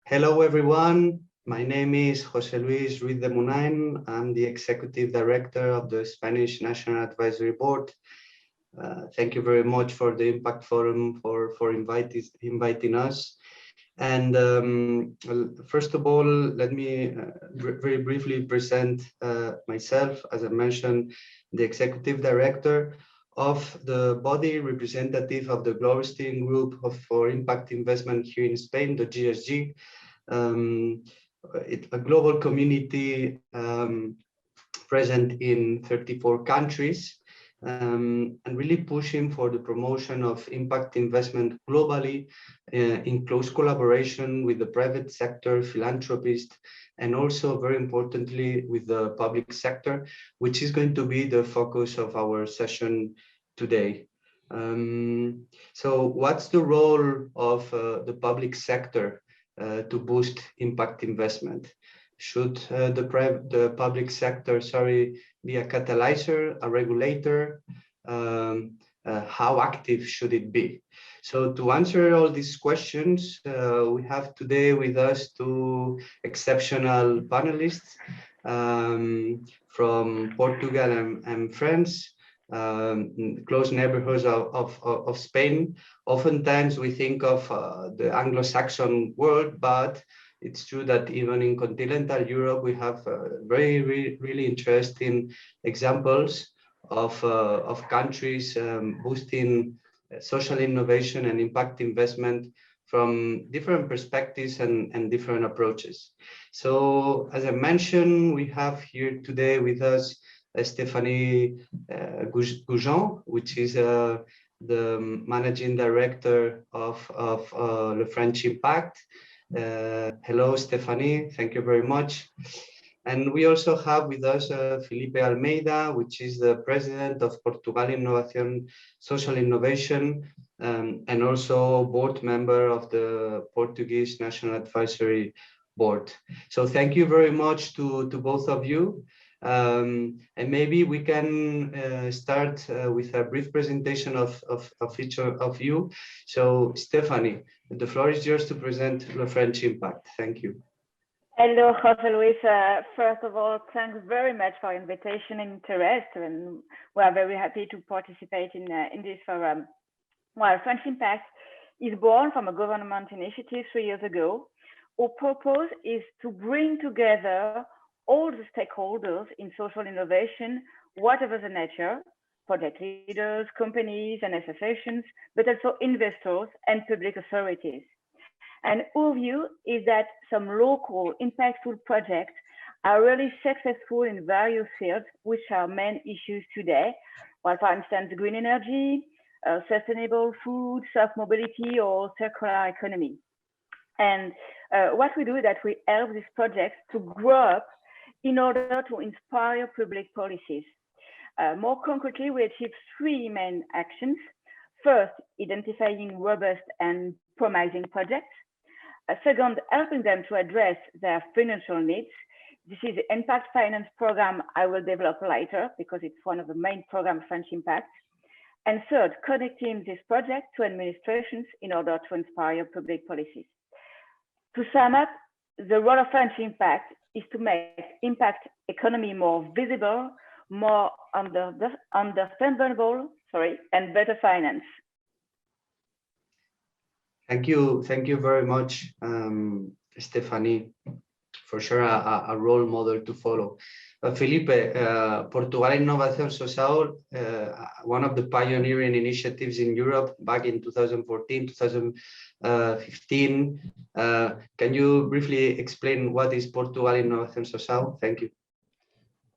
Hello, everyone. My name is José Luis Ruiz de Munain. I'm the Executive Director of the Spanish National Advisory Board. Thank you very much for the Impact Forum for inviting us. And well, first of all, let me very briefly present myself. As I mentioned, the Executive Director of the body representative of the Global Steering Group for Impact Investment here in Spain, the GSG. It's a global community present in 34 countries and really pushing for the promotion of impact investment globally in close collaboration with the private sector, philanthropists, and also very importantly with the public sector, which is going to be the focus of our session today. So what's the role of the public sector to boost impact investment? Should the public sector, be a catalyzer, a regulator? How active should it be? So to answer all these questions, we have today with us two exceptional panelists from Portugal and France, close neighborhoods of Spain. Oftentimes we think of the Anglo-Saxon world, but it's true that even in continental Europe, we have really interesting examples of countries boosting social innovation and impact investment from different perspectives and different approaches. So as I mentioned, we have here today with us Stéphanie Goujon, which is the managing director of Le French Impact. Hello, Stéphanie, thank you very much. And we also have with us Felipe Almeida, which is the president of Portugal Innovación Social Innovation, and also board member of the Portuguese National Advisory Board. So thank you very much to both of you. And maybe we can start with a brief presentation of each of you. So Stéphanie, the floor is yours to present Le French Impact. Thank you. Hello, José Luis. First of all, thanks very much for invitation and interest, and we are very happy to participate in this forum. Well, French Impact is born from a government initiative 3 years ago. Our purpose is to bring together all the stakeholders in social innovation, whatever the nature, project leaders, companies and associations, but also investors and public authorities. And our view is that some local impactful projects are really successful in various fields, which are main issues today. Well, for instance, green energy, sustainable food, soft mobility, or circular economy. And what we do is that we help these projects to grow up in order to inspire public policies. More concretely, we achieve 3 main actions. First, identifying robust and promising projects. Second, helping them to address their financial needs. This is the Impact Finance program I will develop later because it's one of the main programs of French Impact. And third, connecting this project to administrations in order to inspire public policies. To sum up, the role of French Impact is to make impact economy more visible, more understandable, and better finance. Thank you very much, Stéphanie. For sure, a role model to follow. Felipe, Portugal Innovación Social, one of the pioneering initiatives in Europe back in 2014, 2015. Can you briefly explain what is Portugal Innovación Social? Thank you.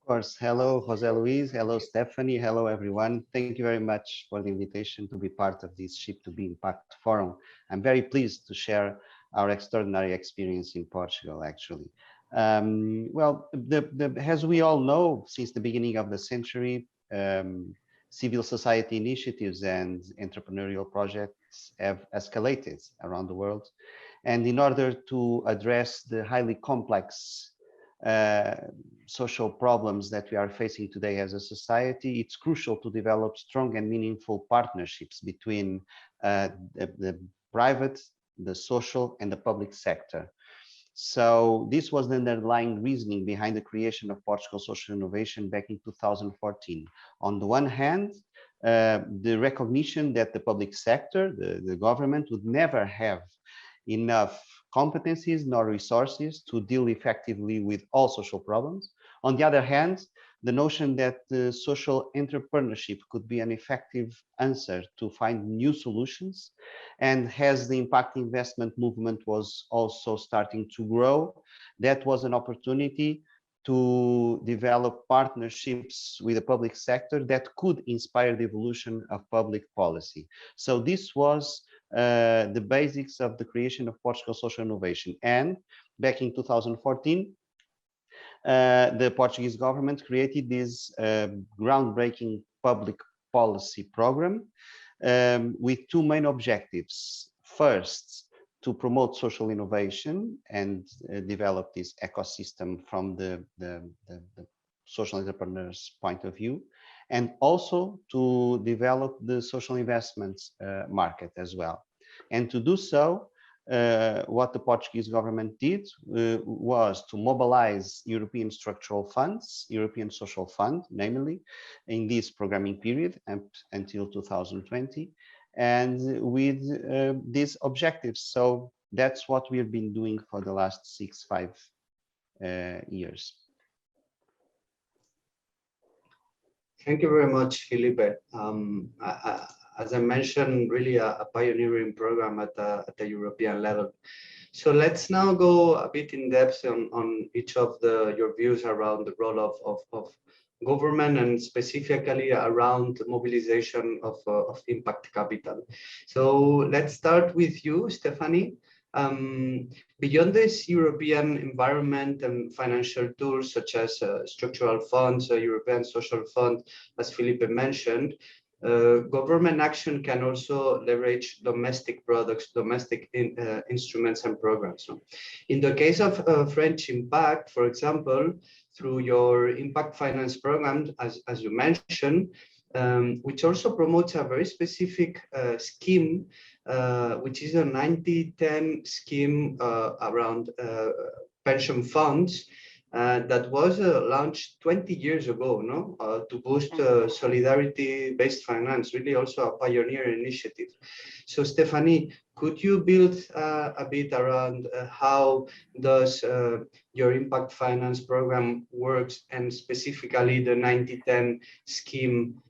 Of course. Hello, José Luis. Hello, Stéphanie. Hello, everyone. Thank you very much for the invitation to be part of this Ship2B Impact Forum. I'm very pleased to share our extraordinary experience in Portugal, actually. Well, as we all know, since the beginning of the century, civil society initiatives and entrepreneurial projects have escalated around the world. And in order to address the highly complex social problems that we are facing today as a society, it's crucial to develop strong and meaningful partnerships between the private, the social, and the public sector. So this was the underlying reasoning behind the creation of Portugal Social Innovation back in 2014. On the one hand, the recognition that the public sector, the government, would never have enough competencies nor resources to deal effectively with all social problems. On the other hand, the notion that social entrepreneurship could be an effective answer to find new solutions. And as the impact investment movement was also starting to grow, that was an opportunity to develop partnerships with the public sector that could inspire the evolution of public policy. So this was the basics of the creation of Portugal Social Innovation. And back in 2014, the Portuguese government created this groundbreaking public policy program with two main objectives. First, to promote social innovation and develop this ecosystem from the social entrepreneurs' point of view, and also to develop the social investments market as well. And to do so, what the Portuguese government did was to mobilize European structural funds, European Social Fund, namely, in this programming period until 2020, and with these objectives. So that's what we've been doing for the last 5 years. Thank you very much, Felipe. As I mentioned, really a pioneering program at the European level. So let's now go a bit in depth on each of your views around the role of government and specifically around mobilization of impact capital. So let's start with you, Stephanie. Beyond this European environment and financial tools such as structural funds, European Social Fund, as Felipe mentioned, government action can also leverage domestic products, domestic instruments and programs. So in the case of French Impact, for example, through your impact finance program, as you mentioned, which also promotes a very specific scheme, which is a 90-10 scheme around pension funds that was launched 20 years ago, to boost solidarity-based finance, really also a pioneer initiative. So Stephanie, could you build a bit around how does your impact finance program works, and specifically the 90-10 scheme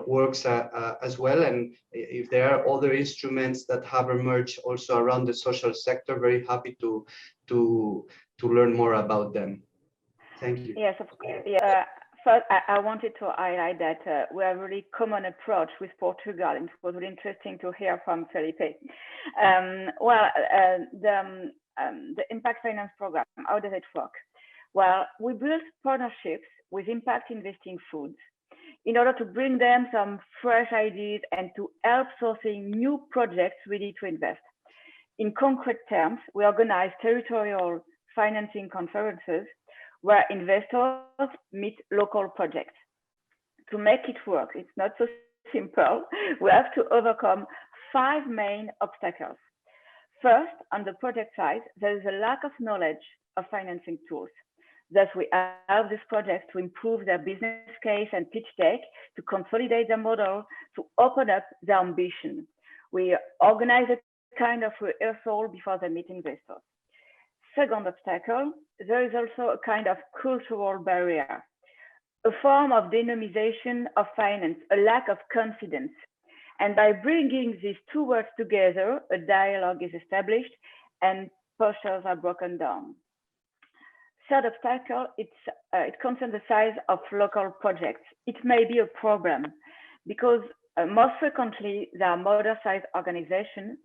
works as well, and if there are other instruments that have emerged also around the social sector, very happy to learn more about them. Thank you. Yes, of course. Yeah. First, I wanted to highlight that we have a really common approach with Portugal, and it was really interesting to hear from Felipe. The Impact Finance Program, how does it work? Well, we build partnerships with impact investing funds in order to bring them some fresh ideas and to help sourcing new projects ready to invest. In concrete terms, we organize territorial financing conferences where investors meet local projects. To make it work, it's not so simple. We have to overcome 5 main obstacles. First, on the project side, there is a lack of knowledge of financing tools. Thus, we help these projects to improve their business case and pitch deck, to consolidate their model, to open up their ambition. We organize a kind of rehearsal before they meet investors. Second obstacle, there is also a kind of cultural barrier, a form of dynamization of finance, a lack of confidence. And by bringing these two words together, a dialogue is established and postures are broken down. Third obstacle, it concerns the size of local projects. It may be a problem because most frequently there are modest-sized organizations,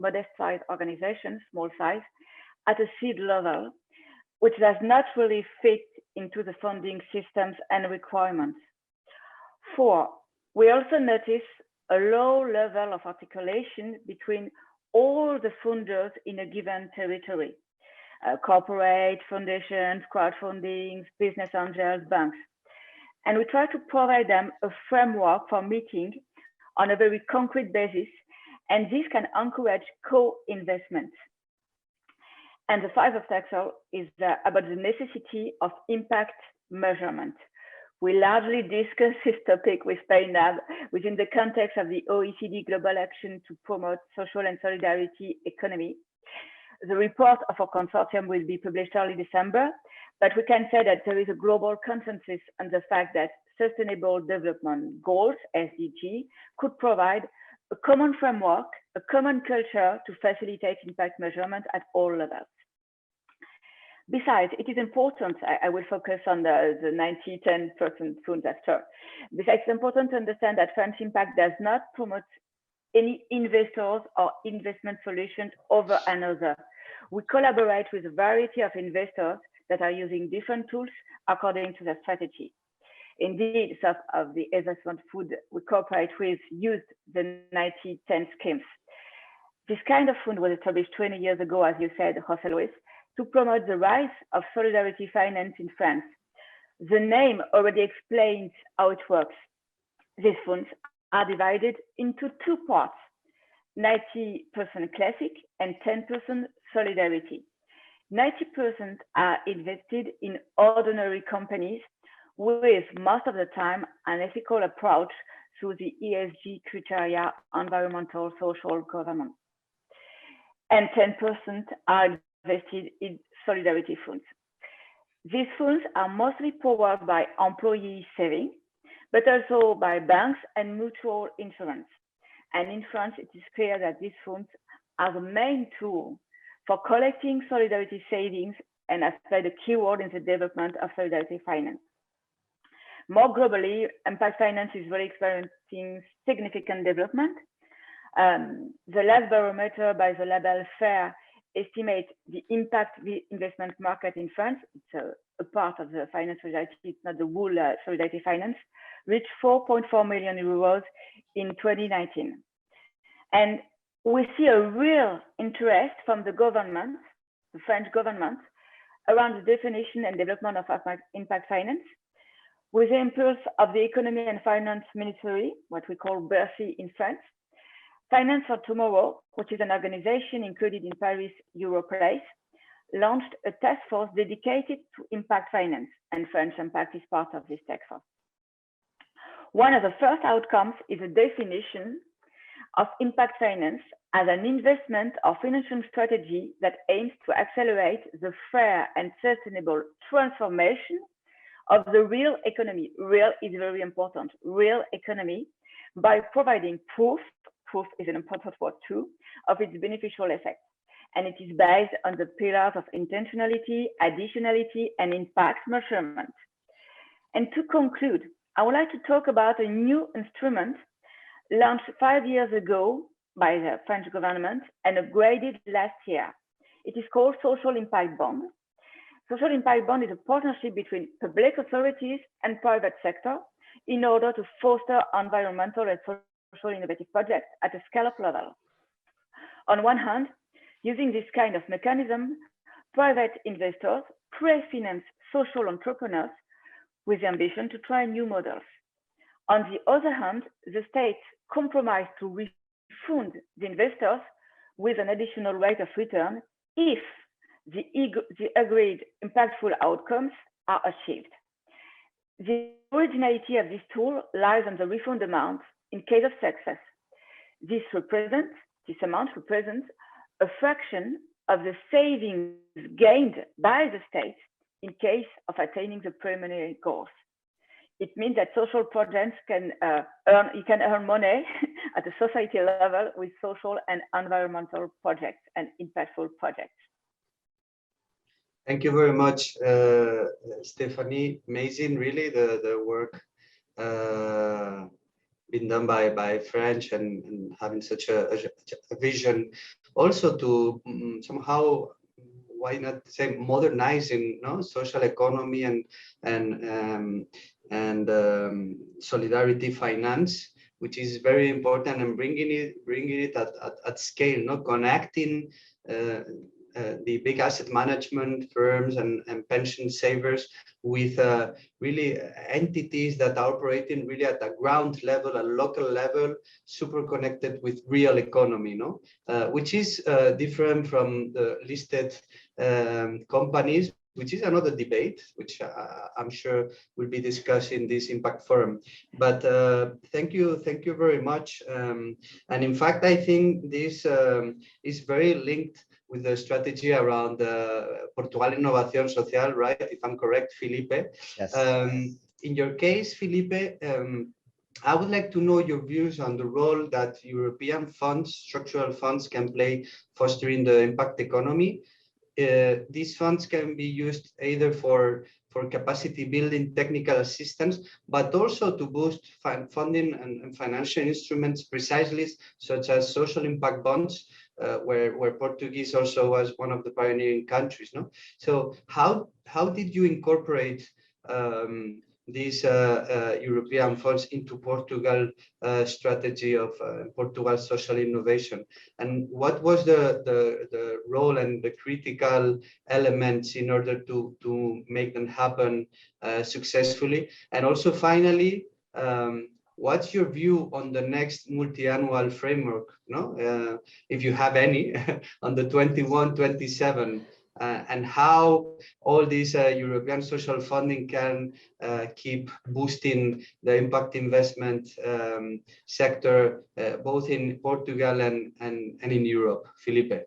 small size, at a seed level, which does not really fit into the funding systems and requirements. 4, we also notice a low level of articulation between all the funders in a given territory, corporate, foundations, crowdfunding, business angels, banks. And we try to provide them a framework for meeting on a very concrete basis, and this can encourage co-investment. And the 5th objective is about the necessity of impact measurement. We largely discuss this topic with PayNab within the context of the OECD Global Action to Promote Social and Solidarity Economy. The report of our consortium will be published early December, but we can say that there is a global consensus on the fact that Sustainable Development Goals, SDG, could provide a common framework, a common culture to facilitate impact measurement at all levels. Besides, it is important, I will focus on the 90-10% funds after. Besides, it's important to understand that French impact does not promote any investors or investment solutions over another. We collaborate with a variety of investors that are using different tools according to their strategy. Indeed, some of the investment fund we cooperate with used the 90-10 schemes. This kind of fund was established 20 years ago, as you said, José Luis, to promote the rise of solidarity finance in France. The name already explains how it works. These funds are divided into two parts, 90% classic and 10% solidarity. 90% are invested in ordinary companies with most of the time an ethical approach through the ESG criteria, environmental, social, governance. And 10% are invested in solidarity funds. These funds are mostly powered by employee saving, but also by banks and mutual insurance. And in France, it is clear that these funds are the main tool for collecting solidarity savings and has played a key role in the development of solidarity finance. More globally, impact finance is really experiencing significant development. The last barometer by the label FAIR estimates the impact investment market in France. It's a part of the finance solidarity, it's not the whole solidarity finance, reached 4.4 million euros in 2019. And we see a real interest from the government, the French government, around the definition and development of impact finance. With the impulse of the Economy and Finance Ministry, what we call Bercy in France, Finance for Tomorrow, which is an organization included in Paris Europlace, launched a task force dedicated to impact finance, and French impact is part of this task force. One of the first outcomes is a definition of impact finance as an investment or financial strategy that aims to accelerate the fair and sustainable transformation of the real economy. Real is very important, real economy, by providing proof is an important word too, of its beneficial effects. And it is based on the pillars of intentionality, additionality, and impact measurement. And to conclude, I would like to talk about a new instrument launched 5 years ago by the French government and upgraded last year. It is called Social Impact Bond. Social Impact Bond is a partnership between public authorities and private sector in order to foster environmental and social innovative projects at a scale-up level. On one hand, using this kind of mechanism, private investors pre-finance social entrepreneurs with the ambition to try new models. On the other hand, the state compromised to refund the investors with an additional rate of return if the agreed impactful outcomes are achieved. The originality of this tool lies on the refund amount in case of success. This amount represents a fraction of the savings gained by the state in case of attaining the preliminary goals. It means that social projects can earn money at the society level with social and environmental projects and impactful projects. Thank you very much, Stephanie. Amazing, really, the work been done by French and having such a vision. Also to somehow, why not say, modernizing social economy and solidarity finance, which is very important, and bringing it at scale, connecting the big asset management firms and pension savers with really entities that are operating really at a ground level, a local level, super connected with real economy, no? Which is different from the listed companies, which is another debate, which I'm sure will be discussed in this impact forum. But thank you very much. And in fact, I think this is very linked with the strategy around Portugal Innovación Social, right? If I'm correct, Felipe. Yes. In your case, Felipe, I would like to know your views on the role that European funds, structural funds, can play fostering the impact economy. These funds can be used either for capacity building, technical assistance, but also to boost funding and financial instruments precisely, such as social impact bonds, where Portuguese also was one of the pioneering countries. No, so how did you incorporate these European funds into Portugal strategy of Portugal social innovation, and what was the role and the critical elements in order to make them happen successfully? And also finally, what's your view on the next multi-annual framework, no? If you have any, on the 21-27, and how all these European social funding can keep boosting the impact investment sector, both in Portugal and in Europe? Felipe.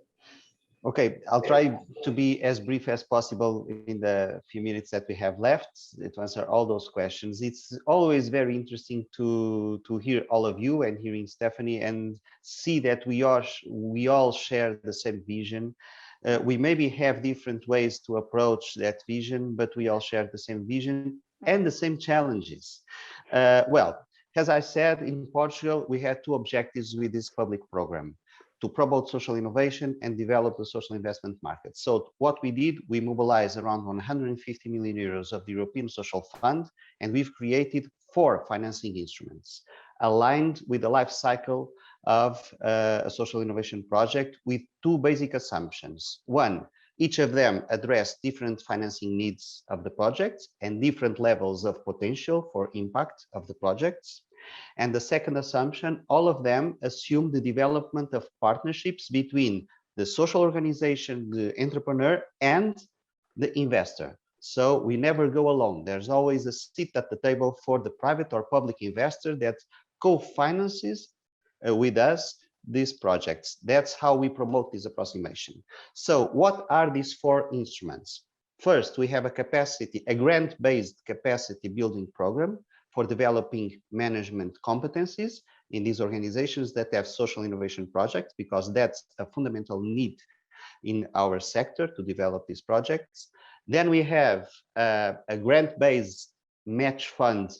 Okay, I'll try to be as brief as possible in the few minutes that we have left to answer all those questions. It's always very interesting to hear all of you and hearing Stephanie and see that we all share the same vision. We maybe have different ways to approach that vision, but we all share the same vision and the same challenges. Well, as I said, in Portugal, we had two objectives with this public program: to promote social innovation and develop the social investment market. So what we did, we mobilized around 150 million euros of the European Social Fund, and we've created 4 financing instruments aligned with the life cycle of a social innovation project with 2 basic assumptions. One, each of them address different financing needs of the projects and different levels of potential for impact of the projects. And the second assumption, all of them assume the development of partnerships between the social organization, the entrepreneur, and the investor. So we never go alone. There's always a seat at the table for the private or public investor that co-finances with us these projects. That's how we promote this approximation. So what are these 4 instruments? First, we have a grant-based capacity building program for developing management competencies in these organizations that have social innovation projects, because that's a fundamental need in our sector to develop these projects. Then we have a grant-based match fund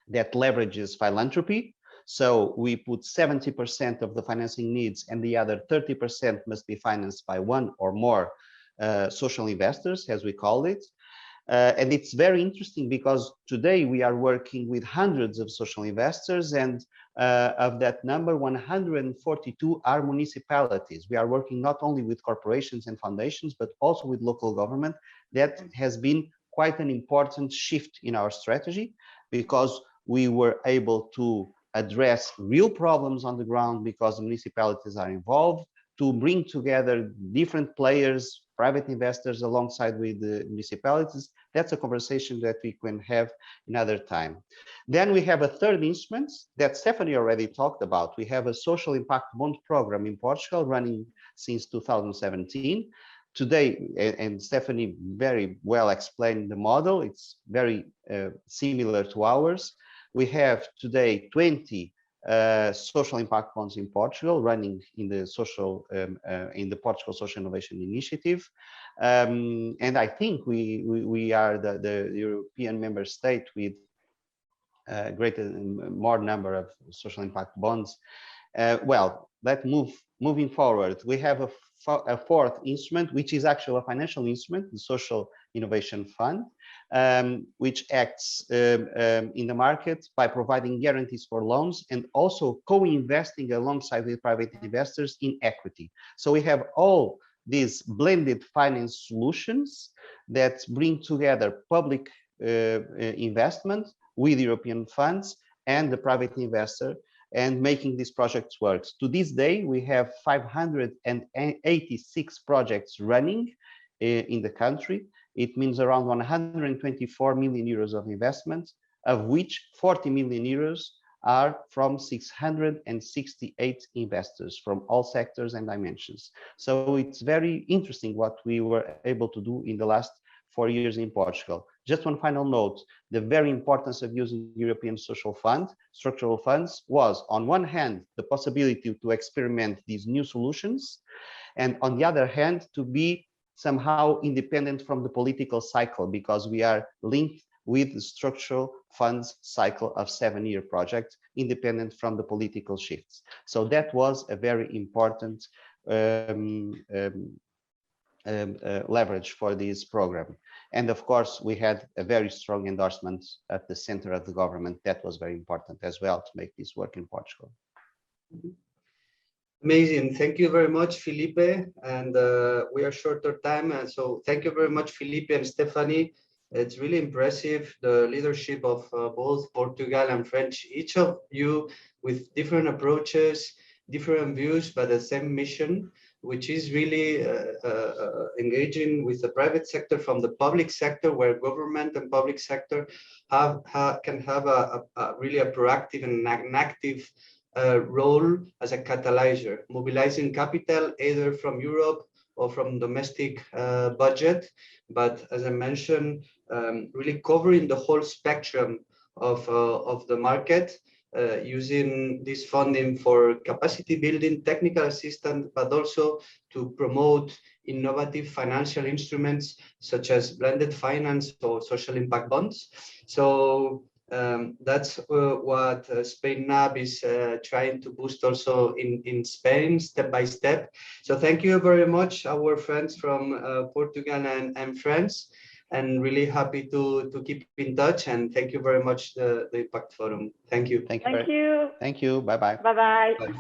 that leverages philanthropy. So we put 70% of the financing needs, and the other 30% must be financed by 1 or more social investors, as we call it. And it's very interesting because today we are working with hundreds of social investors, and of that number, 142 are municipalities. We are working not only with corporations and foundations, but also with local government. That has been quite an important shift in our strategy, because we were able to address real problems on the ground because the municipalities are involved, to bring together different players, private investors alongside with the municipalities. That's a conversation that we can have another time. Then we have a third instrument that Stephanie already talked about. We have a social impact bond program in Portugal running since 2017. Today, and Stephanie very well explained the model, it's very similar to ours. We have today 20 social impact bonds in Portugal running in the Portugal Social Innovation Initiative, and I think we are the European member state with more number of social impact bonds. Well, moving forward, we have a fourth instrument, which is actually a financial instrument, the Social Innovation Fund, which acts in the market by providing guarantees for loans and also co-investing alongside with private investors in equity. So we have all these blended finance solutions that bring together public investment with European funds and the private investor, and making these projects work. To this day, we have 586 projects running in the country. It means around 124 million euros of investment, of which 40 million euros are from 668 investors from all sectors and dimensions. So it's very interesting what we were able to do in the last 4 years in Portugal. Just one final note, the very importance of using European social fund, structural funds, was on one hand, the possibility to experiment these new solutions, and on the other hand, to be somehow independent from the political cycle, because we are linked with the structural funds cycle of 7-year project, independent from the political shifts. So that was a very important leverage for this program. And of course, we had a very strong endorsement at the center of the government. That was very important as well to make this work in Portugal. Amazing. Thank you very much, Felipe. And we are short of time. And so thank you very much, Felipe and Stephanie. It's really impressive, the leadership of both Portugal and French, each of you with different approaches, different views, but the same mission, which is really engaging with the private sector from the public sector, where government and public sector can have really a proactive and an active role as a catalyzer, mobilizing capital either from Europe or from domestic budget. But as I mentioned, really covering the whole spectrum of the market, using this funding for capacity building, technical assistance, but also to promote innovative financial instruments such as blended finance or social impact bonds. So that's what Spain NAB is trying to boost also in Spain, step by step. So thank you very much, our friends from Portugal and France, and really happy to keep in touch. And thank you very much, the Impact Forum. Thank you. Thank you. Thank you. Bye-bye. Bye-bye. Bye.